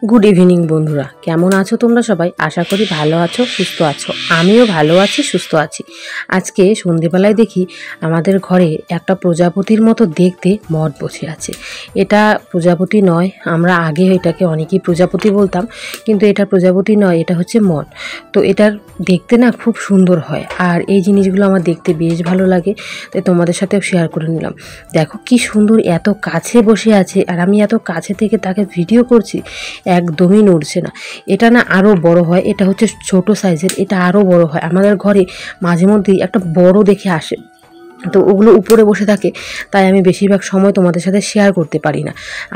Good evening बंधुरा केमन आछो तोमरा सबाई आशा करी भालो आछो सुस्थ आछो आमिओ भालो आछि सुस्थ आछि। आजके सन्ध्येबेलाय देखी आमादेर घरे एकटा प्रजापतिर मतो देखते मठ बसे आछे। एटा प्रजापति नय, आमरा आगे एटाके अनेकेई प्रजापति बोलताम, किन्तु एटा प्रजापति नय, एटा हच्छे मठ। तो एटार देखते ना खूब सुंदर हय और एई जिनिसगुलो आमार देखते बेश भालो लागे, ताई तोमादेर साथेओ शेयार करे निलाम। देखो कि सुंदर एत काछे बसे आछे और आमी एत काछे थेके ताके भिडियो करछि, एकदमই নড়ছে না। এটা না আরো বড় হয়, এটা হচ্ছে ছোট সাইজের, এটা আরো বড় হয়। আমাদের ঘরে মাঝে মধ্যেই একটা বড় দেখে আসে, তো ওগুলো উপরে বসে থাকে, তাই আমি বেশিরভাগ সময় তোমাদের সাথে শেয়ার করতে পারি না।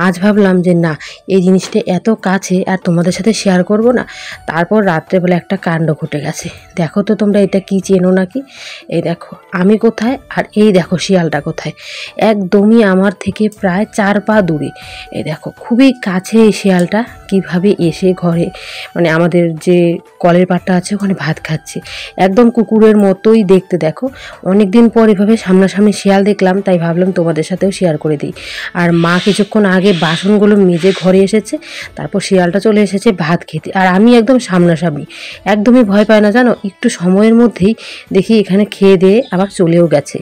আজ ভাবলাম যে না, এই জিনিসটা এত কাছে আর তোমাদের সাথে শেয়ার করব না। তারপর রাত্রেবেলা একটা কাণ্ড ঘটে গেছে। দেখো তো তোমরা এটা কি চেনো নাকি? এই দেখো আমি কোথায় আর এই দেখো শিয়ালটা কোথায়, একদমই আমার থেকে প্রায় 4 পা দূরে। এই দেখো খুবই কাছে এই শিয়ালটা কিভাবে এসে ঘরে, মানে আমাদের যে কলের পাটটা আছে ওখানে ভাত খাচ্ছে, একদম কুকুরের মতোই দেখতে। দেখো অনেকদিন পর এভাবে সামনাসামনি শিয়াল দেখলাম, তাই ভাবলাম তোমাদের সাথেও শেয়ার করে দিই। আর মা কিছুক্ষণ আগে বাসনগুলো মেজে ঘরে এসেছে, তারপর শিয়ালটা চলে এসেছে ভাত খেতে, আর আমি একদম সামনাসামনি, একদমই ভয় পাই না জানো। একটু সময়ের মধ্যেই দেখি এখানে খেয়ে দিয়ে আবার চলেও গেছে।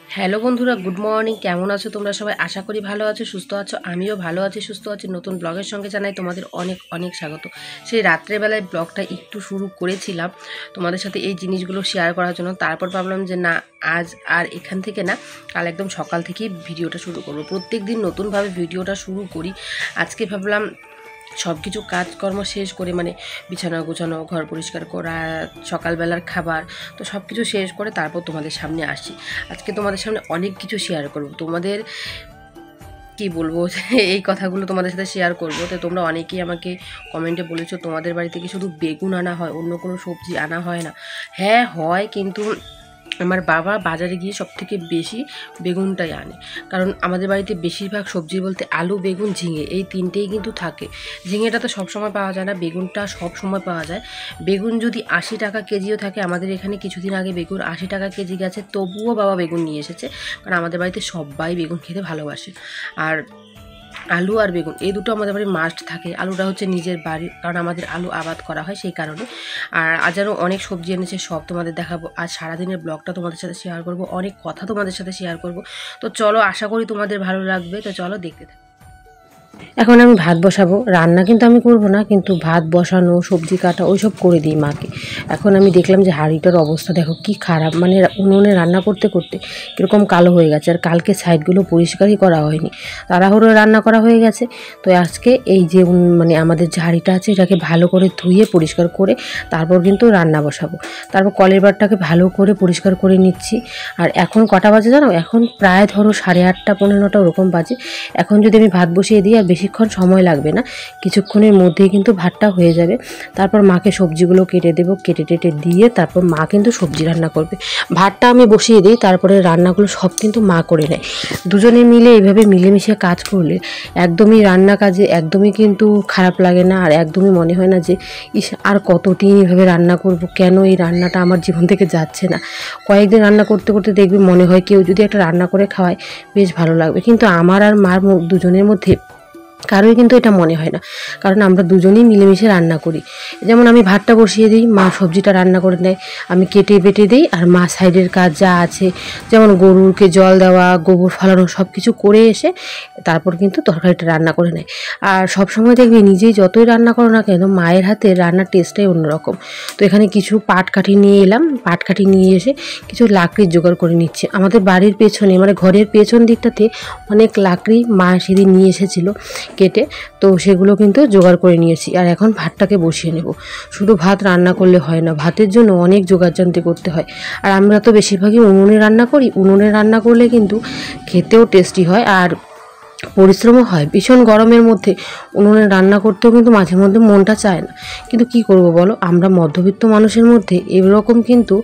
হ্যালো বন্ধুরা, গুড মর্নিং। কেমন আছো তোমরা সবাই? আশা করি ভালো আছো সুস্থ আছো। আমিও ভালো আছি সুস্থ আছি। নতুন ব্লগের সঙ্গে জানাই তোমাদের অনেক অনেক স্বাগত। সেই রাত্রেবেলায় ব্লগটা একটু শুরু করেছিলাম তোমাদের সাথে এই জিনিসগুলো শেয়ার করার জন্য, তারপর ভাবলাম যে না, আজ আর এখান থেকে না, কাল একদম সকাল থেকেই ভিডিওটা শুরু করবো। প্রত্যেক দিন নতুনভাবে ভিডিওটা শুরু করি। আজকে ভাবলাম সব কিছু কাজকর্ম শেষ করে, মানে বিছানা গোছানো, ঘর পরিষ্কার করা, সকালবেলার খাবার, তো সব কিছু শেষ করে তারপর তোমাদের সামনে আসি। আজকে তোমাদের সামনে অনেক কিছু শেয়ার করব, তোমাদের কি বলবো, এই কথাগুলো তোমাদের সাথে শেয়ার করব। তো তোমরা অনেকেই আমাকে কমেন্টে বলেছো তোমাদের বাড়ি থেকে শুধু বেগুন আনা হয়, অন্য কোনো সবজি আনা হয় না। হ্যাঁ হয়, কিন্তু আমার বাবা বাজারে গিয়ে সবথেকে বেশি বেগুনটাই আনে, কারণ আমাদের বাড়িতে বেশিরভাগ সবজি বলতে আলু, বেগুন, ঝিঙে, এই তিনটেই কিন্তু থাকে। ঝিঙেটা তো সবসময় পাওয়া যায় না, বেগুনটা সব সময় পাওয়া যায়। বেগুন যদি 80 টাকা কেজিও থাকে, আমাদের এখানে কিছুদিন আগে বেগুন 80 টাকা কেজি গেছে, তবুও বাবা বেগুন নিয়ে এসেছে, কারণ আমাদের বাড়িতে সবাই বেগুন খেতে ভালোবাসে। আর আলু আর বেগুন এই দুটো আমাদের বাড়ি মাস্ট থাকে। আলুটা হচ্ছে নিজের বাড়ির, কারণ আমাদের আলু আবাদ করা হয় সেই কারণে। আর আজ আরও অনেক সবজি এনেছে, সব তোমাদের দেখাবো। আজ সারাদিনের ব্লগটা তোমাদের সাথে শেয়ার করব, অনেক কথা তোমাদের সাথে শেয়ার করব। তো চলো, আশা করি তোমাদের ভালো লাগবে। তো চলো দেখতে থাকো। এখন আমি ভাত বসাবো, রান্না কিন্তু আমি করব না, কিন্তু ভাত বসানো, সবজি কাটা ওইসব করে দিই মাকে। এখন আমি দেখলাম যে হাঁড়িটার অবস্থা দেখো কি খারাপ, মানে উনুনে রান্না করতে করতে কীরকম কালো হয়ে গেছে, আর কালকে সাইডগুলো পরিষ্কারই করা হয়নি, তাড়াহুড়ো রান্না করা হয়ে গেছে। তো আজকে এই যে মানে আমাদের যে হাঁড়িটা আছে এটাকে ভালো করে ধুয়ে পরিষ্কার করে তারপর কিন্তু রান্না বসাবো। তারপর কলের বারটাকে ভালো করে পরিষ্কার করে নিচ্ছি। আর এখন কটা বাজে জানো? এখন প্রায় ধরো 8:30 পৌনে 9 ওরকম বাজে। এখন যদি আমি ভাত বসিয়ে দিই, আর বেশিক্ষণ সময় লাগবে না, কিছুক্ষণের মধ্যেই কিন্তু ভাতটা হয়ে যাবে। তারপর মাকে সবজিগুলো কেটে দেবো, কেটে টেটে দিয়ে তারপর মা কিন্তু সবজি রান্না করবে। ভাতটা আমি বসিয়ে দিই, তারপরে রান্নাগুলো সব কিন্তু মা করে নেয়। দুজনে মিলে এইভাবে মিলেমিশে কাজ করলে একদমই রান্না কাজে একদমই কিন্তু খারাপ লাগে না, আর একদমই মনে হয় না যে ইস আর কতদিন এইভাবে রান্না করব, কেন এই রান্নাটা আমার জীবন থেকে যাচ্ছে না। কয়েকদিন রান্না করতে করতে দেখবি মনে হয় কেউ যদি একটা রান্না করে খাওয়ায় বেশ ভালো লাগবে, কিন্তু আমার আর মার দুজনের মধ্যে কারোই কিন্তু এটা মনে হয় না, কারণ আমরা দুজনেই মিলেমিশে রান্না করি। যেমন আমি ভাতটা বসিয়ে দিই, মা সবজিটা রান্না করে নেয়, আমি কেটে বেটে দিই, আর মা সাইডের কাজ যা আছে, যেমন গরুকে জল দেওয়া, গোবর ফালানো, সব কিছু করে এসে তারপর কিন্তু তরকারিটা রান্না করে নেয়। আর সবসময় দেখবি নিজেই যতই রান্না করো না কেন, মায়ের হাতে রান্নার টেস্টটাই অন্যরকম। তো এখানে কিছু পাট কাঠি নিয়ে এলাম, পাট কাঠি নিয়ে এসে কিছু লাকড়ির জোগাড় করে নিচ্ছে। আমাদের বাড়ির পেছনে, মানে ঘরের পেছন দিকটাতে অনেক লাকড়ি মা সেদিন নিয়ে এসেছিলো কেটে, তো সেগুলো কিন্তু জোগাড় করে নিয়েছি। আর এখন ভাতটাকে বসিয়ে নেব। শুধু ভাত রান্না করলে হয় না, ভাতের জন্য অনেক জোগাড়যন্ত্র করতে হয়। আর আমরা তো বেশিরভাগই উনুনে রান্না করি, উনুনে রান্না করলে কিন্তু খেতেও টেস্টি হয় আর পরিশ্রমও হয়। ভীষণ গরমের মধ্যে উনুনে রান্না করতেও কিন্তু মাঝে মধ্যে মনটা চায় না, কিন্তু কি করব বলো, আমরা মধ্যবিত্ত মানুষের মধ্যে এরকম কিন্তু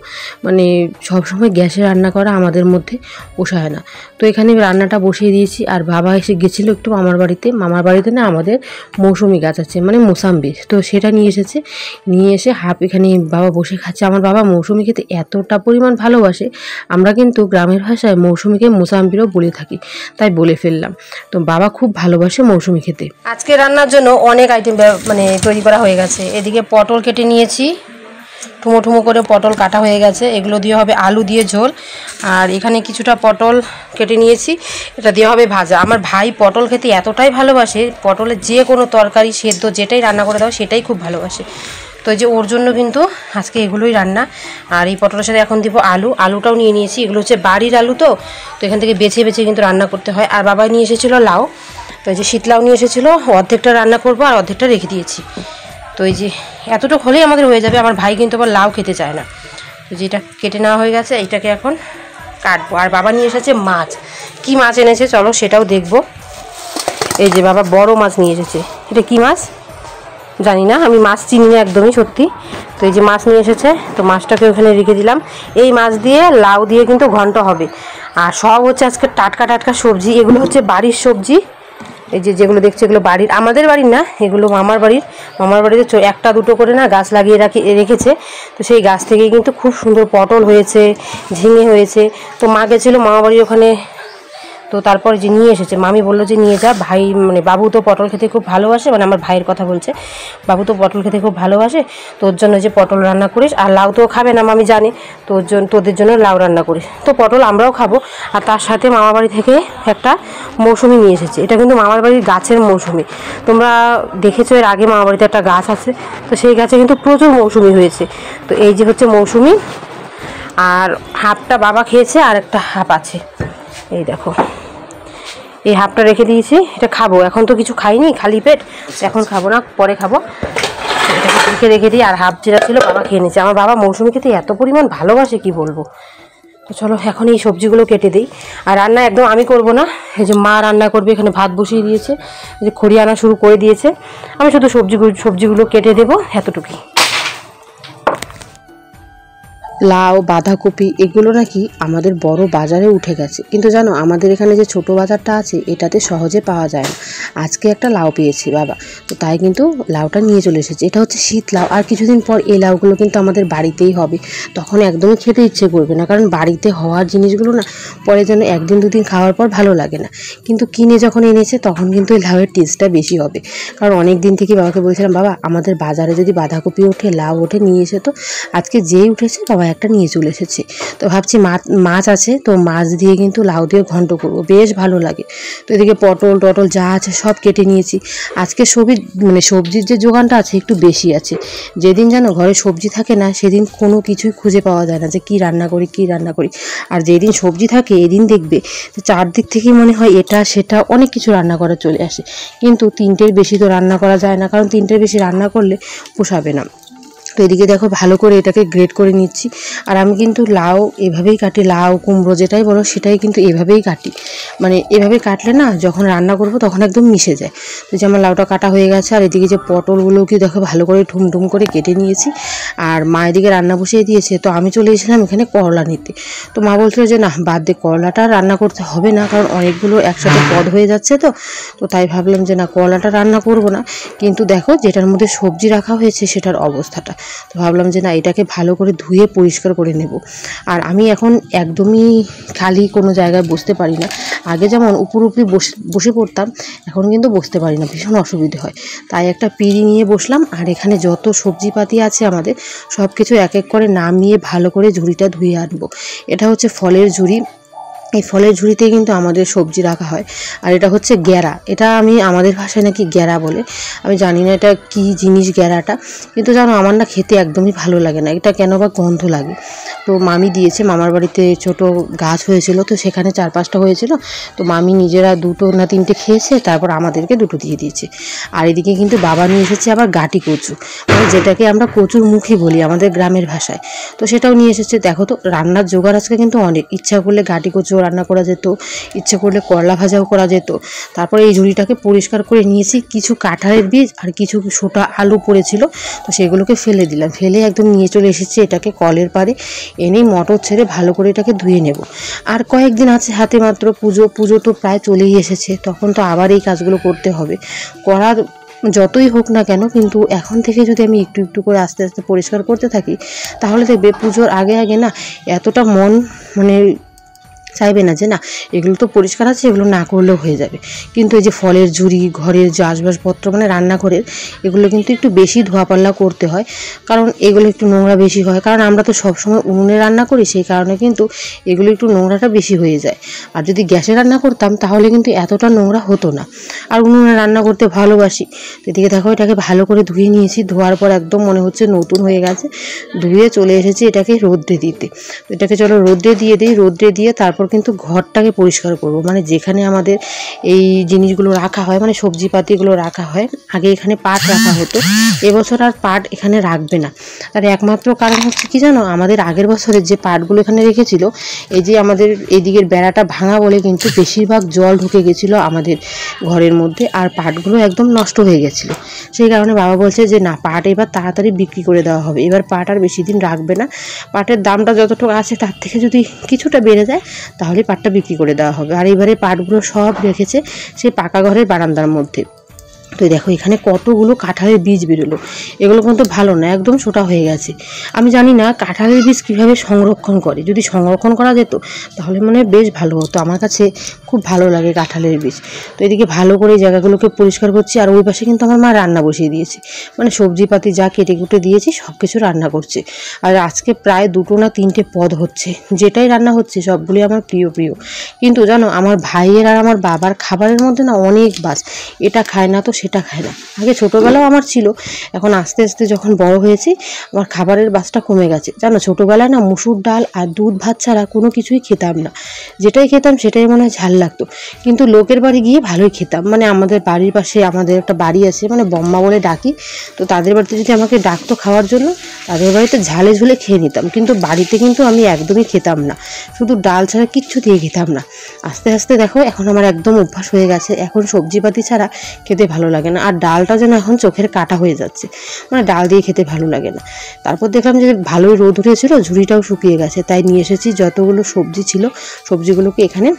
মানে সবসময় গ্যাসে রান্না করা আমাদের মধ্যে পোষায় না। তো এখানে রান্নাটা বসিয়ে দিয়েছি। আর বাবা এসে গেছিলো একটু মামার বাড়িতে না, আমাদের মৌসুমি গাছ আছে, মানে মোসাম্বি, তো সেটা নিয়ে এসেছে। নিয়ে এসে হাফ এখানে বাবা বসে খাচ্ছে। আমার বাবা মৌসুমি খেতে এতটা পরিমাণ ভালোবাসে, আমরা কিন্তু গ্রামের ভাষায় মৌসুমিকে মোসাম্বিরও বলে থাকি, তাই বলে ফেললাম। তো তো বাবা খুব ভালোবাসে মৌসুমি খেতে। আজকে রান্নার জন্য অনেক আইটেম মানে তৈরি করা হয়ে গেছে। এদিকে পটল কেটে নিয়েছি, ঠুমো ঠুমো করে পটল কাটা হয়ে গেছে, এগুলো দিয়ে হবে আলু দিয়ে ঝোল। আর এখানে কিছুটা পটল কেটে নিয়েছি, এটা দিয়ে হবে ভাজা। আমার ভাই পটল খেতে এতটাই ভালোবাসে, পটলের যে কোনো তরকারি সেদ্ধ যেটাই রান্না করে দাও সেটাই খুব ভালোবাসে। তো এই যে ওর জন্য কিন্তু আজকে এগুলোই রান্না। আর এই পটলের সাথে এখন দিব আলুটাও নিয়ে নিয়েছি, এগুলো হচ্ছে বাড়ির আলু, তো এখান থেকে বেছে বেছে কিন্তু রান্না করতে হয়। আর বাবা নিয়ে এসেছিলো লাউ, তো এই যে শীতলাউ নিয়ে এসেছিলো, অর্ধেকটা রান্না করবো আর অর্ধেকটা রেখে দিয়েছি। তো এই যে এতটুকু হলেই আমাদের হয়ে যাবে। আমার ভাই কিন্তু আবার লাউ খেতে চায় না। তো যেটা কেটে নেওয়া হয়ে গেছে, এইটাকে এখন কাটবো। আর বাবা নিয়ে এসেছে মাছ, কি মাছ এনেছে চলো সেটাও দেখবো। এই যে বাবা বড় মাছ নিয়ে এসেছে, এটা কি মাছ জানি না, আমি মাছ চিনি না একদমই সত্যি। তো এই যে মাছ নিয়ে এসেছে, তো মাছটাকে ওখানে রেখে দিলাম। এই মাছ দিয়ে লাউ দিয়ে কিন্তু ঘন্ট হবে। আর সব হচ্ছে আজকে টাটকা টাটকা সবজি, এগুলো হচ্ছে বাড়ির সবজি। এই যে যেগুলো দেখছে এগুলো বাড়ির, আমাদের বাড়ির না, এগুলো মামার বাড়ির। মামার বাড়িতে একটা দুটো করে না গাছ লাগিয়ে রেখেছে, তো সেই গাছ থেকেই কিন্তু খুব সুন্দর পটল হয়েছে, ঝিঙে হয়েছে। তো মা গেছিলো মামার বাড়ির ওখানে, তো তারপর যে নিয়ে এসেছে, মামি বললো যে নিয়ে যা, ভাই মানে বাবু তো পটল খেতে খুব ভালোবাসে, মানে আমার ভাইয়ের কথা বলছে, বাবু তো পটল খেতে খুব ভালোবাসে, তো ওর জন্য যে পটল রান্না করিস। আর লাউ তো খাবে না মামি জানে, তো ওর জন্য তোদের জন্য লাউ রান্না করিস। তো পটল আমরাও খাবো। আর তার সাথে মামার বাড়ি থেকে একটা মৌসুমি নিয়ে এসেছে, এটা কিন্তু মামার বাড়ির গাছের মৌসুমি। তোমরা দেখেছো এর আগে মামার বাড়িতে একটা গাছ আছে, তো সেই গাছে কিন্তু প্রচুর মৌসুমি হয়েছে। তো এই যে হচ্ছে মৌসুমি, আর হাফটা বাবা খেয়েছে আর একটা হাফ আছে, এই দেখো এই হাফটা রেখে দিয়েছি, এটা খাবো। এখন তো কিছু খাইনি, খালি পেট, এখন খাবো না, পরে খাবো। এটাকে রেখে দিই। আর হাফ যেটা ছিল বাবা খেয়ে নিয়েছে। আমার বাবা মৌসুমি খেতে এত পরিমাণ ভালোবাসে কি বলবো। তো চলো এখন এই সবজিগুলো কেটে দিই। আর রান্না একদম আমি করব না, এই যে মা রান্না করবে, এখানে ভাত বসিয়ে দিয়েছে, এই যে খড়ি আনা শুরু করে দিয়েছে, আমি শুধু সবজিগুলো কেটে দেবো, এতটুকুই। লাউ বাঁধাকপি এগুলো নাকি আমাদের বড় বাজারে উঠে গেছে, কিন্তু জানো আমাদের এখানে যে ছোট বাজারটা আছে এটাতে সহজে পাওয়া যায় না। আজকে একটা লাউ পেয়েছি বাবা, তো তাই কিন্তু লাউটা নিয়ে চলে এসেছে। এটা হচ্ছে শীত লাউ, আর কিছুদিন পর এই লাউগুলো কিন্তু আমাদের বাড়িতেই হবে, তখন একদমই খেতে ইচ্ছে করবে না, কারণ বাড়িতে হওয়ার জিনিসগুলো না পরে যেন একদিন দুদিন খাওয়ার পর ভালো লাগে না। কিন্তু কিনে যখন এনেছে তখন কিন্তু এই লাউয়ের টেস্টটা বেশি হবে। কারণ অনেক দিন থেকে বাবাকে বলছিলাম, বাবা আমাদের বাজারে যদি বাঁধাকপি ওঠে লাউ ওঠে নিয়ে এসে, তো আজকে যেই উঠেছে বাবা একটা নিয়ে চলে এসেছে। তো ভাবছি মাছ আছে, তো মাছ দিয়ে কিন্তু লাউ দিয়ে ঘন্ট করবো, বেশ ভালো লাগে। তো এদিকে পটল টটল যা আছে সব কেটে নিয়েছি। আজকে সবজির যে যোগানটা আছে একটু বেশি আছে। যেদিন যেন ঘরে সবজি থাকে না সেদিন কোনো কিছুই খুঁজে পাওয়া যায় না যে কী রান্না করি। আর যেদিন সবজি থাকে এদিন দেখবে যে চারদিক থেকেই মনে হয় এটা সেটা অনেক কিছু রান্না করা চলে আসে, কিন্তু তিনটের বেশি তো রান্না করা যায় না, কারণ তিনটের বেশি রান্না করলে পোষাবে না। তো এদিকে দেখো ভালো করে এটাকে গ্রেড করে নিচ্ছি। আর আমি কিন্তু লাউ এভাবেই কাটি, লাউ কুমড়ো যেটাই বলো সেটাই কিন্তু এভাবেই কাটি, মানে এভাবে কাটলে না যখন রান্না করবো তখন একদম মিশে যায়। তো যে আমার লাউটা কাটা হয়ে গেছে। আর এদিকে যে পটলগুলোকে দেখো ভালো করে ঠুমঠুম করে কেটে নিয়েছি। আর মা এদিকে রান্না বসিয়ে দিয়েছে, তো আমি চলে এসেছিলাম এখানে করলা নিতে। তো মা বলছিল যে না বাদ দে, করলাটা রান্না করতে হবে না, কারণ অনেকগুলো একসাথে পদ হয়ে যাচ্ছে। তো তাই ভাবলাম যে না করলাটা রান্না করব না। কিন্তু দেখো যেটার মধ্যে সবজি রাখা হয়েছে সেটার অবস্থাটা, তো ভাবলাম যে না এটাকে ভালো করে ধুয়ে পরিষ্কার করে নেব। আর আমি এখন একদমই খালি কোনো জায়গায় বসতে পারি না। আগে যেমন উপরি বসে পড়তাম, এখন কিন্তু বসতে পারি না, ভীষণ অসুবিধে হয়। তাই একটা পিঁড়ি নিয়ে বসলাম। আর এখানে যত সবজিপাতি আছে আমাদের সব কিছু এক এক করে নামিয়ে ভালো করে ঝুড়িটা ধুয়ে আনবো। এটা হচ্ছে ফলের ঝুড়ি, এই ফলের ঝুড়িতেই কিন্তু আমাদের সবজি রাখা হয়। আর এটা হচ্ছে গ্যারা, এটা আমাদের ভাষায় নাকি গ্যারা বলে, আমি জানি না এটা কি জিনিস গ্যারাটা, কিন্তু জানো আমার না খেতে একদমই ভালো লাগে না, এটা কেন বা গন্ধ লাগে। তো মামি দিয়েছে, মামার বাড়িতে ছোট গাছ হয়েছিল, তো সেখানে 4-5টা হয়েছিল, তো মামি নিজেরা 2 না 3টে খেয়েছে, তারপর আমাদেরকে 2টো দিয়ে দিয়েছে। আর এদিকে কিন্তু বাবা নিয়ে এসেছে আবার গাটি কচু, মানে যেটাকে আমরা কচুর মুখী বলি আমাদের গ্রামের ভাষায়, তো সেটাও নিয়ে এসেছে। দেখো তো রান্নার জোগাড় আজকে কিন্তু অনেক, ইচ্ছা করলে গাটি কচু রান্না করা যেত, ইচ্ছে করলে করলা ভাজাও করা যেত। তারপরে এই ঝুড়িটাকে পরিষ্কার করে নিয়েছি, কিছু কাঁঠালের বীজ আর কিছু ছোটা আলু পড়েছিল, তো সেগুলোকে ফেলে দিলাম, ফেলে একদম নিয়ে চলে এসেছি এটাকে কলের পাড়ে। এনেই মটর ছেড়ে ভালো করে এটাকে ধুয়ে নেব। আর কয়েকদিন আছে হাতে মাত্র, পুজো তো প্রায় চলেই এসেছে, তখন তো আবার এই কাজগুলো করতে হবে। করার যতই হোক না কেন, কিন্তু এখন থেকে যদি আমি একটু একটু করে আস্তে আস্তে পরিষ্কার করতে থাকি, তাহলে দেখবে পুজোর আগে না এতটা মন মানে চাইবে না যে না এগুলো তো পরিষ্কার আছে, এগুলো না করলেও হয়ে যাবে। কিন্তু এই যে ফলের ঝুড়ি, ঘরের যে আসবাবপত্র মানে রান্নাঘরের, এগুলো কিন্তু একটু বেশি ধোয়া পাল্লা করতে হয়, কারণ এগুলো একটু নোংরা বেশি হয়। কারণ আমরা তো সবসময় উনুনে রান্না করি, সেই কারণে কিন্তু এগুলো একটু নোংরাটা বেশি হয়ে যায়। আর যদি গ্যাসে রান্না করতাম তাহলে কিন্তু এতটা নোংরা হতো না। আর উনুনে রান্না করতে ভালোবাসি। এদিকে দেখো এটাকে ভালো করে ধুয়ে নিয়েছি, ধোয়ার পর একদম মনে হচ্ছে নতুন হয়ে গেছে। ধুয়ে চলে এসেছি এটাকে রোদ্রে দিতে। এটাকে চলো রোদ্রে দিয়ে দিই। রোদ্রে দিয়ে তারপর কিন্তু ঘরটাকে পরিষ্কার করব, মানে যেখানে আমাদের এই জিনিসগুলো রাখা হয়, মানে সবজিপাতিগুলো রাখা হয়। আগে এখানে পাট রাখা হতো, এবছর আর পাট এখানে রাখবে না। তার একমাত্র কারণ হচ্ছে কি জানো, আমাদের আগের বছরের যে পাটগুলো এখানে রেখেছিল, এই যে আমাদের এদিকের বেড়াটা ভাঙা বলে কিন্তু বেশিরভাগ জল ঢুকে গেছিলো আমাদের ঘরের মধ্যে, আর পাটগুলো একদম নষ্ট হয়ে গেছিলো। সেই কারণে বাবা বলছে যে না, পাট এবার তাড়াতাড়ি বিক্রি করে দেওয়া হবে, এবার পাট আর বেশি দিন রাখবে না। পাটের দামটা যতটুকু আছে তার থেকে যদি কিছুটা বেড়ে যায় তাহলে পাটটা বিক্রি করে দেওয়া হবে। আর এবারে পাটগুলো সব রেখেছে সেই পাকা ঘরের বারান্দার মধ্যে। তো দেখো এখানে কতগুলো কাঁঠালের বীজ বেরোলো, এগুলো কিন্তু ভালো না, একদম ছোটা হয়ে গেছে। আমি জানি না কাঁঠালের বীজ কীভাবে সংরক্ষণ করে, যদি সংরক্ষণ করা যেত তাহলে মনে হয় বেশ ভালো হতো। আমার কাছে খুব ভালো লাগে কাঁঠালের বীজ। তো এদিকে ভালো করে জায়গাগুলোকে পরিষ্কার করছি। আর ওই পাশে কিন্তু আমার মা রান্না বসিয়ে দিয়েছে, মানে সবজিপাতি যা কেটে কুটে দিয়েছি সব কিছু রান্না করছে। আর আজকে প্রায় 2 না 3টে পদ হচ্ছে, যেটাই রান্না হচ্ছে সবগুলি আমার প্রিয় প্রিয়। কিন্তু জানো আমার ভাইয়ের আর আমার বাবার খাবারের মধ্যে না অনেক বাস, এটা খায় না তো সেটা খায় না। আগে ছোটোবেলাও আমার ছিল, এখন আস্তে আস্তে যখন বড় হয়েছি আমার খাবারের বাসটা কমে গেছে। জানো ছোটোবেলায় না মুসুর ডাল আর দুধ ভাত ছাড়া কোনো কিছুই খেতাম না, যেটাই খেতাম সেটাই মনে হয় ঝাল লাগতো। কিন্তু লোকের বাড়ি গিয়ে ভালোই খেতাম, মানে আমাদের বাড়ির পাশে আমাদের একটা বাড়ি আছে, মানে বম্মা বলে ডাকি। তো তাদের বাড়িতে যদি আমাকে ডাকতো খাওয়ার জন্য, তাদের বাড়িতে ঝালে ঝুলে খেয়ে নিতাম। কিন্তু বাড়িতে কিন্তু আমি একদমই খেতাম না, শুধু ডাল ছাড়া কিচ্ছু দিয়ে খেতাম না। আস্তে আস্তে দেখো এখন আমার একদম অভ্যাস হয়ে গেছে, এখন সবজিপাতি ছাড়া খেতে ভালো লাগে না। আর ডালটা যেন এখন চোখের কাটা হয়ে যাচ্ছে, মানে ডাল দিয়ে খেতে ভালো লাগে না। তারপর দেখলাম যে ভালোই রোদ উঠেছিল, ঝুড়িটাও শুকিয়ে গেছে, তাই নিয়ে এসেছি যতগুলো সবজি ছিল সবজিগুলোকে এখানে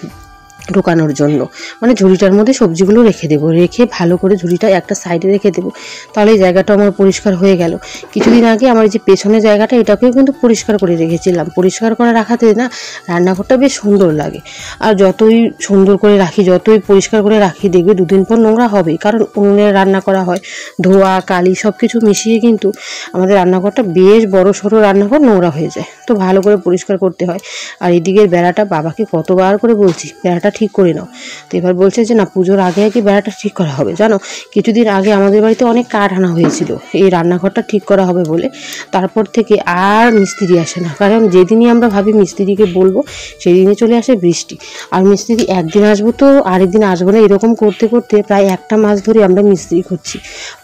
ঢোকানোর জন্য। মানে ঝুড়িটার মধ্যে সবজিগুলো রেখে দেবো, রেখে ভালো করে ঝুড়িটা একটা সাইডে রেখে দেবো, তাহলে এই জায়গাটা আমার পরিষ্কার হয়ে গেল। কিছুদিন আগে আমার যে পেছনের জায়গাটা এটাকেও কিন্তু পরিষ্কার করে রেখেছিলাম। পরিষ্কার করে রাখাতে না রান্নাঘরটা বেশ সুন্দর লাগে। আর যতই সুন্দর করে রাখি, যতই পরিষ্কার করে রাখি, দেখবে 2 দিন পর নোংরা হবেই, কারণ উনুনে রান্না করা হয়, ধোয়া কালি সব কিছু মিশিয়ে কিন্তু আমাদের রান্নাঘরটা বেশ বড় সড়ো রান্নাঘর নোংরা হয়ে যায়। তো ভালো করে পরিষ্কার করতে হয়। আর এদিকের বেড়াটা বাবাকে কতবার করে বলছি বেড়াটা ঠিক করে নাও, তো এবার বলছে যে না পুজোর আগে আগে বেড়াটা ঠিক করা হবে। জানো কিছুদিন আগে আমাদের বাড়িতে অনেক কাঠ আনা হয়েছিল এই রান্নাঘরটা ঠিক করা হবে বলে, তারপর থেকে আর মিস্ত্রি আসে না। কারণ যেদিনই আমরা ভাবি মিস্ত্রিকে বলবো সেদিনই চলে আসে বৃষ্টি। আর মিস্ত্রি একদিন আসবো তো আরেকদিন আসবো না, এরকম করতে করতে প্রায় 1 মাস ধরে আমরা মিস্ত্রি খুঁজছি,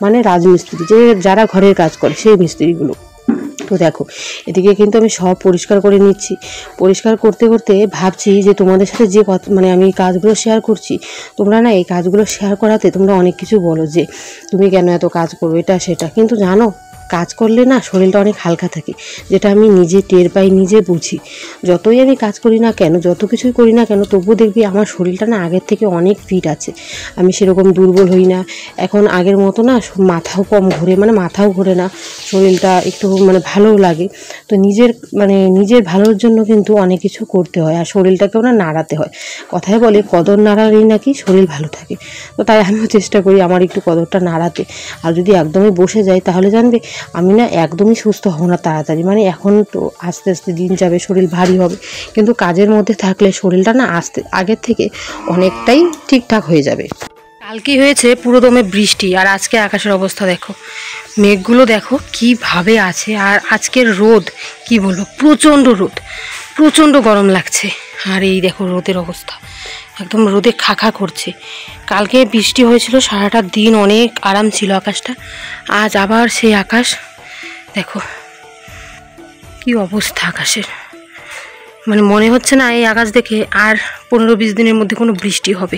মানে রাজমিস্ত্রি, যে যারা ঘরের কাজ করে সেই মিস্ত্রিগুলো। তো দেখো এদিকে কিন্তু আমি সব পরিষ্কার করে নিচ্ছি। পরিষ্কার করতে করতে ভাবছি যে তোমাদের সাথে যে মানে আমি কাজগুলো শেয়ার করছি, তোমরা না এই কাজগুলো শেয়ার করাতে তোমরা অনেক কিছু বলো যে তুমি কেন এত কাজ করো এটা সেটা, কিন্তু জানো কাজ করলে না শরীরটা অনেক হালকা থাকে, যেটা আমি নিজে টের পাই, নিজে বুঝি। যতই আমি কাজ করি না কেন, যত কিছুই করি না কেন, তবুও দেখবি আমার শরীরটা না আগের থেকে অনেক ফিট আছে। আমি সেরকম দুর্বল হই না এখন, আগের মতো না মাথাও কম ঘোরে, মানে মাথাও ঘোরে না, শরীরটা একটু মানে ভালোও লাগে। তো নিজের ভালোর জন্য কিন্তু অনেক কিছু করতে হয়, আর শরীরটাকেও না নাড়াতে হয়। কথায় বলে কদর নাড়ালেই নাকি শরীর ভালো থাকে। তো তাই আমিও চেষ্টা করি আমার একটু কদরটা নাড়াতে। আর যদি একদমই বসে যাই তাহলে জানবে আমি না একদমই সুস্থ হব না তাড়াতাড়ি, মানে এখন তো আস্তে আস্তে দিন যাবে, শরীর ভারী হবে, কিন্তু কাজের মধ্যে থাকলে শরীরটা না আগের থেকে অনেকটাই ঠিকঠাক হয়ে যাবে। কালকে হয়েছে পুরো দমে বৃষ্টি, আর আজকে আকাশের অবস্থা দেখো, মেঘগুলো দেখো কিভাবে আছে। আর আজকের রোদ কি বলবো, প্রচণ্ড রোদ, প্রচণ্ড গরম লাগছে। আর এই দেখো রোদের অবস্থা, একদম রোদে খাখা করছে। কালকে বৃষ্টি হয়েছিল, সারাটা দিন অনেক আরাম ছিল আকাশটা। আজ আবার সেই আকাশ দেখো কি অবস্থা আকাশের, মানে মনে হচ্ছে না এই আকাশ দেখে আর 15-20 দিনের মধ্যে কোনো বৃষ্টি হবে।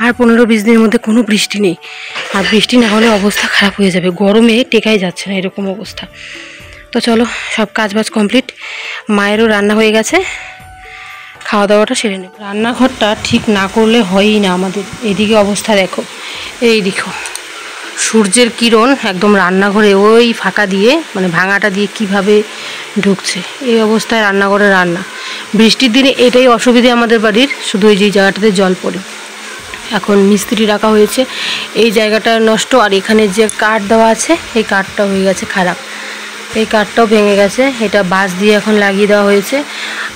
আর 15-20 দিনের মধ্যে কোনো বৃষ্টি নেই, আর বৃষ্টি না হলে অবস্থা খারাপ হয়ে যাবে, গরমে টেকাই যাচ্ছে না এরকম অবস্থা। তো চলো সব কাজবাজ কমপ্লিট, মায়েরও রান্না হয়ে গেছে, খাওয়া দাওয়াটা সেরে নেব। রান্নাঘরটা ঠিক না করলে হয়ই না আমাদের। এদিকে অবস্থা দেখো, এই দেখো সূর্যের কিরণ একদম রান্নাঘরে ওই ফাঁকা দিয়ে, মানে ভাঙাটা দিয়ে কিভাবে ঢুকছে, এই অবস্থায় রান্নাঘরে রান্না, বৃষ্টির দিনে এটাই অসুবিধে আমাদের বাড়ির, শুধু এই যে জায়গাটাতে জল পড়ে। এখন মিস্ত্রি রাখা হয়েছে, এই জায়গাটা নষ্ট, আর এখানে যে কাঠ দেওয়া আছে এই কাঠটা হয়ে গেছে খারাপ, এই কাঠটাও ভেঙে গেছে, এটা বাঁশ দিয়ে এখন লাগিয়ে দেওয়া হয়েছে।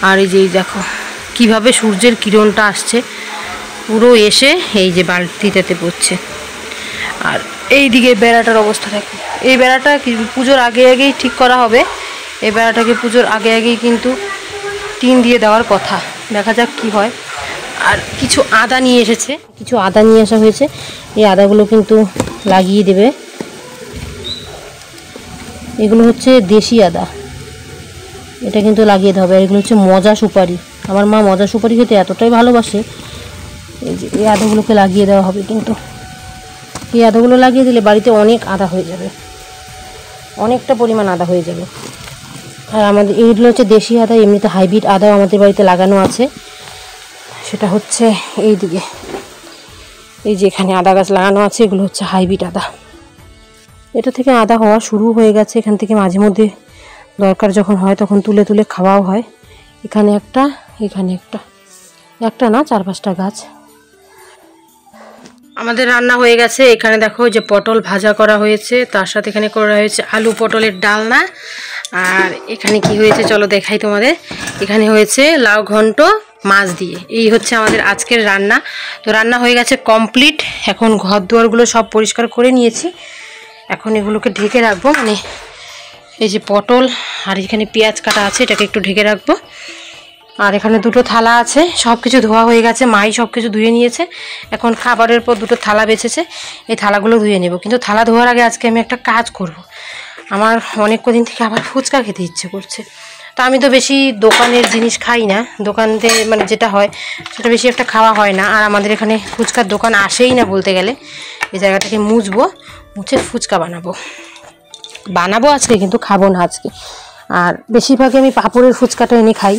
আর এই যে দেখো কীভাবে সূর্যের কিরণটা আসছে, পুরো এসে এই যে বালতিটাতে পড়ছে। আর এই দিকে বেড়াটার অবস্থা দেখো, এই বেড়াটা পুজোর আগে আগেই ঠিক করা হবে, এই বেড়াটাকে পুজোর আগে আগেই কিন্তু টিন দিয়ে দেওয়ার কথা, দেখা যাক কি হয়। আর কিছু আদা নিয়ে এসেছে, কিছু আদা নিয়ে আসা হয়েছে, এই আদাগুলো কিন্তু লাগিয়ে দেবে। এগুলো হচ্ছে দেশি আদা, এটা কিন্তু লাগিয়ে দেওয়া হবে। আর এগুলো হচ্ছে মজা সুপারি, আমার মা মজা সুপারি খেতে এতটাই ভালোবাসে, এই যে এই আদাগুলোকে লাগিয়ে দেওয়া হবে। কিন্তু এই আদাগুলো লাগিয়ে দিলে বাড়িতে অনেক আদা হয়ে যাবে, অনেকটা পরিমাণ আদা হয়ে যাবে। আর আমাদের এইগুলো হচ্ছে দেশি আদা, এমনিতে হাইব্রিড আদাও আমাদের বাড়িতে লাগানো আছে, সেটা হচ্ছে এই দিকে, এই যে এখানে আদা গাছ লাগানো আছে, এগুলো হচ্ছে হাইব্রিড আদা। এটা থেকে আদা হওয়া শুরু হয়ে গেছে, এখান থেকে মাঝে মধ্যে দরকার যখন হয় তখন তুলে তুলে খাওয়াও হয়। এখানে একটা, এখানে একটা, একটা না 4-5টা গাছ। আমাদের রান্না হয়ে গেছে, এখানে দেখো যে পটল ভাজা করা হয়েছে, তার সাথে এখানে করা হয়েছে আলু পটলের ডালনা। আর এখানে কি হয়েছে চলো দেখাই তোমাদের, এখানে হয়েছে লাউ ঘন্ট মাছ দিয়ে। এই হচ্ছে আমাদের আজকের রান্না। তো রান্না হয়ে গেছে কমপ্লিট, এখন ঘর দুয়ারগুলো সব পরিষ্কার করে নিয়েছি, এখন এগুলোকে ঢেকে রাখবো। মানে এই যে পটল আর এখানে পেঁয়াজ কাটা আছে, এটাকে একটু ঢেকে রাখবো। আর এখানে দুটো থালা আছে, সব কিছু ধোয়া হয়ে গেছে, মাই সব কিছু ধুয়ে নিয়েছে। এখন খাবারের পর দুটো থালা বেঁচেছে, এই থালাগুলো ধুয়ে নেব। কিন্তু থালা ধোয়ার আগে আজকে আমি একটা কাজ করব, আমার অনেক কদিন থেকে আবার ফুচকা খেতে ইচ্ছে করছে। তো আমি তো বেশি দোকানের জিনিস খাই না, দোকানতে মানে যেটা হয় সেটা বেশি একটা খাওয়া হয় না। আর আমাদের এখানে ফুচকার দোকান আসেই না বলতে গেলে। এই জায়গাটাকে মুছবো, মুছে ফুচকা বানাবো আজকে, কিন্তু খাবো না আজকে। আর বেশিরভাগই আমি পাঁপড়ের ফুচকাটা এনে খাই,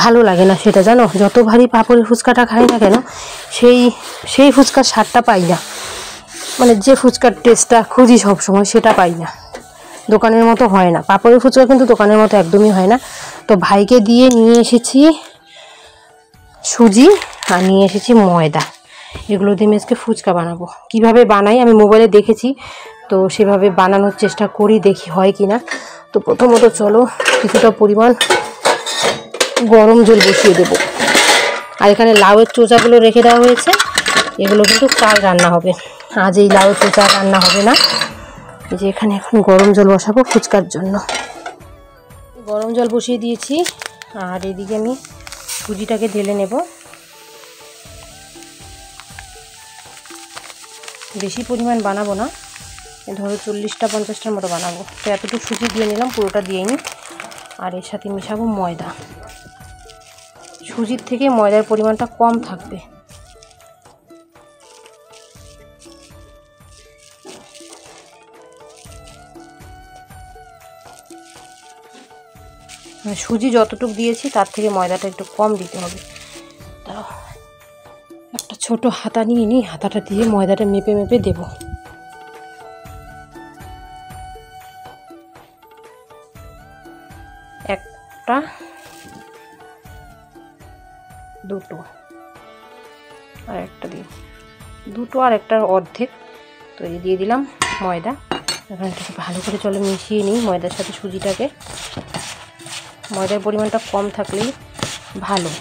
ভালো লাগে না সেটা, জানো, যত ভারী পাঁপড়ের ফুচকাটা খাই না কেন সেই ফুচকার স্বাদটা পাই না, মানে যে ফুচকার টেস্টটা খুঁজি সবসময় সেটা পাই না, দোকানের মতো হয় না। পাঁপড়ের ফুচকা কিন্তু দোকানের মতো একদমই হয় না। তো ভাইকে দিয়ে নিয়ে এসেছি সুজি আর নিয়ে এসেছি ময়দা, এগুলো দিয়ে আমি আজকে ফুচকা বানাবো। কিভাবে বানাই আমি মোবাইলে দেখেছি, তো সেভাবে বানানোর চেষ্টা করি, দেখি হয় কি না। তো প্রথমত চলো কিছুটা পরিমাণ গরম জল বসিয়ে দেব। আর এখানে লাউয়ের চোচাগুলো রেখে দেওয়া হয়েছে, এগুলো কিন্তু কাল রান্না হবে, আজ এই লাউয়ের চোচা রান্না হবে না। এই যে এখানে এখন গরম জল বসাবো ফুচকার জন্য, গরম জল বসিয়ে দিয়েছি। আর এদিকে আমি সুজিটাকে ঢেলে নেব, বেশি পরিমাণ বানাবো না, ধরো 40-50টার মতো বানাবো। তো এতটুকু সুজি দিয়ে নিলাম, পুরোটা দিয়ে নিই। আর এর সাথে মেশাবো ময়দা, সুজির থেকে ময়দার পরিমাণটা কম থাকবে। সুজি যতটুকু দিয়েছি তার থেকে ময়দাটা একটু কম দিতে হবে। তাও একটা ছোট হাতা নিয়ে নিই, হাতাটা দিয়ে ময়দাটা মেপে মেপে দেব। একটা, দুটো, আর একটা দিই, দুটো আর একটার অর্ধেক। তো এই দিয়ে দিলাম ময়দা। এখন এটাকে ভালো করে চলো মিশিয়ে নিই ময়দার সাথে সুজিটাকে। ময়দার পরিমাণটা কম থাকলেই ভালো।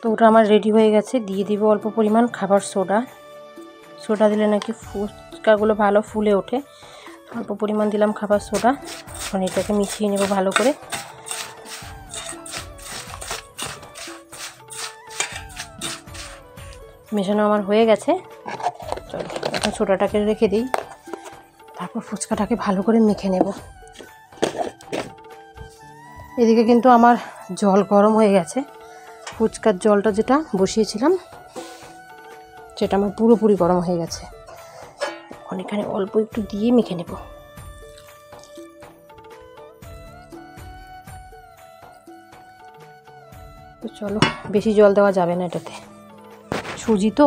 তো ওটা আমার রেডি হয়ে গেছে, দিয়ে দিব অল্প পরিমাণ খাবার সোডা। সোডা দিলে নাকি ফুচকাগুলো ভালো ফুলে ওঠে, অল্প পরিমাণ দিলাম খাবার সোডা। এখন এটাকে মিশিয়ে নেব ভালো করে। মেশানো আমার হয়ে গেছে, চলো এখন সোডাটাকে রেখে দিই, তারপর ফুচকাটাকে ভালো করে মেখে নেব। এদিকে কিন্তু আমার জল গরম হয়ে গেছে, ফুচকার জলটা যেটা বসিয়েছিলাম সেটা আমার পুরোপুরি গরম হয়ে গেছে। এখন এখানে অল্প একটু দিয়ে মেখে নেব। তো চলো, বেশি জল দেওয়া যাবে না, এটাতে সুজি তো,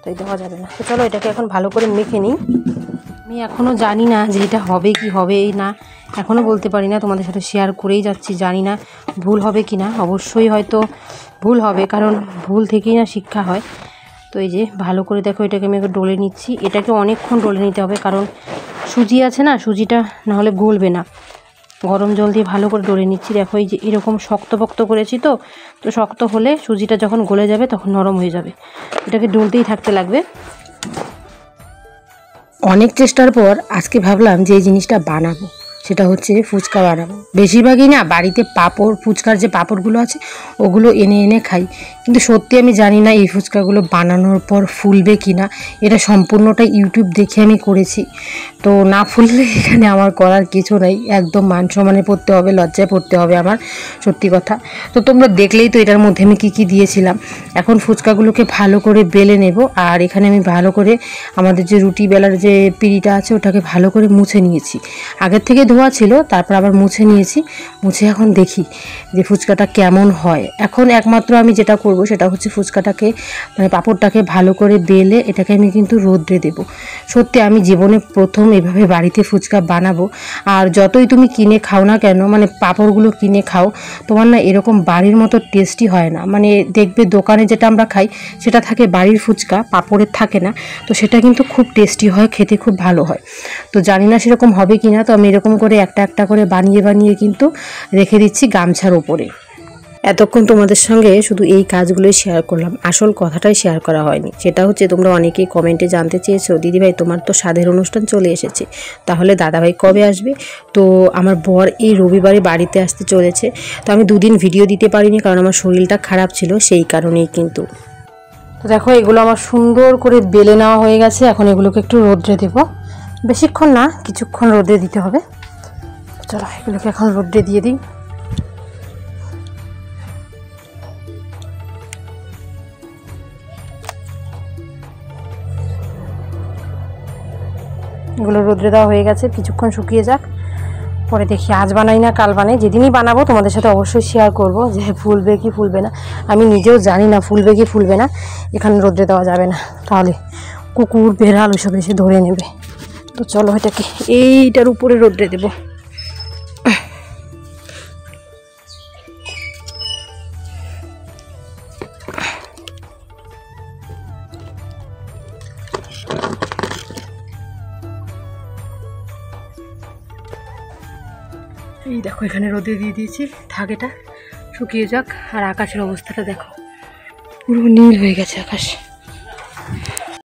তাই দেওয়া যাবে না। তো চলো এটাকে এখন ভালো করে মেখে নিই। আমি এখনও জানি না যে এটা হবে কি হবে না, এখনও বলতে পারি না, তোমাদের সাথে শেয়ার করেই যাচ্ছি। জানি না ভুল হবে কি না, অবশ্যই হয়তো ভুল হবে, কারণ ভুল থেকেই না শিক্ষা হয়। তো এই যে ভালো করে দেখো, এটাকে আমি একটু ডলে নিচ্ছি। এটাকে অনেকক্ষণ ডলে নিতে হবে, কারণ সুজি আছে না, সুজিটা নাহলে গলবে না। গরম জল দিয়ে ভালো করে ডলে নিচ্ছি। দেখো এই যে এরকম শক্ত করেছি, তো শক্ত হলে সুজিটা যখন গলে যাবে তখন নরম হয়ে যাবে। এটাকে ডলতেই থাকতে লাগবে। অনেক চেষ্টার পর আজকে ভাবলাম যে এই জিনিসটা বানাবো, সেটা হচ্ছে ফুচকা বানাবো। বেশিরভাগই না বাড়িতে পাঁপড়, ফুচকার যে পাঁপড়গুলো আছে ওগুলো এনে খাই, কিন্তু সত্যি আমি জানি না এই ফুচকাগুলো বানানোর পর ফুলবে কি না। এটা সম্পূর্ণটা ইউটিউব দেখে আমি করেছি, তো না ফুললে এখানে আমার করার কিছু নেই। একদম মান সম্মানে পড়তে হবে, লজ্জায় পড়তে হবে আমার, সত্যি কথা। তো তোমরা দেখলেই তো এটার মধ্যে আমি কী দিয়েছিলাম। এখন ফুচকাগুলোকে ভালো করে বেলে নেব, আর এখানে আমি ভালো করে আমাদের যে রুটি বেলার যে পিঁড়িটা আছে ওটাকে ভালো করে মুছে নিয়েছি। আগের থেকে ধোয়া ছিল, তারপর আবার মুছে নিয়েছি। মুছে এখন দেখি যে ফুচকাটা কেমন হয়। এখন একমাত্র আমি যেটা করব সেটা হচ্ছে ফুচকাটাকে, মানে পাঁপড়টাকে ভালো করে বেলে এটাকে আমি কিন্তু রোদ্রে দেব। সত্যি আমি জীবনে প্রথম এভাবে বাড়িতে ফুচকা বানাবো। আর যতই তুমি কিনে খাও না কেন, মানে পাঁপড়গুলো কিনে খাও, তোমার না এরকম বাড়ির মতো টেস্টি হয় না। মানে দেখবে দোকানে যেটা আমরা খাই সেটা থাকে বাড়ির ফুচকা, পাঁপড়ের থাকে না, তো সেটা কিন্তু খুব টেস্টি হয়, খেতে খুব ভালো হয়। তো জানি না সেরকম হবে কি না, তো আমি এরকম করে একটা করে বানিয়ে কিন্তু রেখে দিচ্ছি গামছার ওপরে। এতক্ষণ তোমাদের সঙ্গে শুধু এই কাজগুলোই শেয়ার করলাম, আসল কথাটাই শেয়ার করা হয়নি। সেটা হচ্ছে তোমরা অনেকেই কমেন্টে জানতে চেয়েছো, দিদিভাই তোমার তো স্বাদের অনুষ্ঠান চলে এসেছে, তাহলে দাদাভাই কবে আসবে? তো আমার বর এই রবিবারে বাড়িতে আসতে চলেছে। তো আমি দুদিন ভিডিও দিতে পারিনি, কারণ আমার শরীরটা খারাপ ছিল, সেই কারণেই কিন্তু। তো দেখো এগুলো আমার সুন্দর করে বেলে নেওয়া হয়ে গেছে। এখন এগুলোকে একটু রোদ্রে দেবো, বেশিক্ষণ না, কিছুক্ষণ রোদে দিতে হবে। চলো এগুলোকে এখন রোদ্রে দিয়ে দিই। এগুলো রোদ্রে দেওয়া হয়ে গেছে, কিছুক্ষণ শুকিয়ে যাক, পরে দেখি আজ বানাই না কাল বানাই। যেদিনই বানাবো তোমাদের সাথে অবশ্যই শেয়ার করব যে ফুলবে কি ফুলবে না। আমি নিজেও জানি না ফুলবে কি ফুলবে না। এখানে রোদ্রে দেওয়া যাবে না, তাহলে কুকুর বেড়াল ওইসব এসে ধরে নেবে। তো চলো এটাকে এইটার উপরে রোদ্রে দেবো। এই দেখো এখানে রোদে দিয়ে দিয়েছি, থাক এটা শুকিয়ে যাক। আর আকাশের অবস্থাটা দেখো, পুরো নীল হয়ে গেছে আকাশ।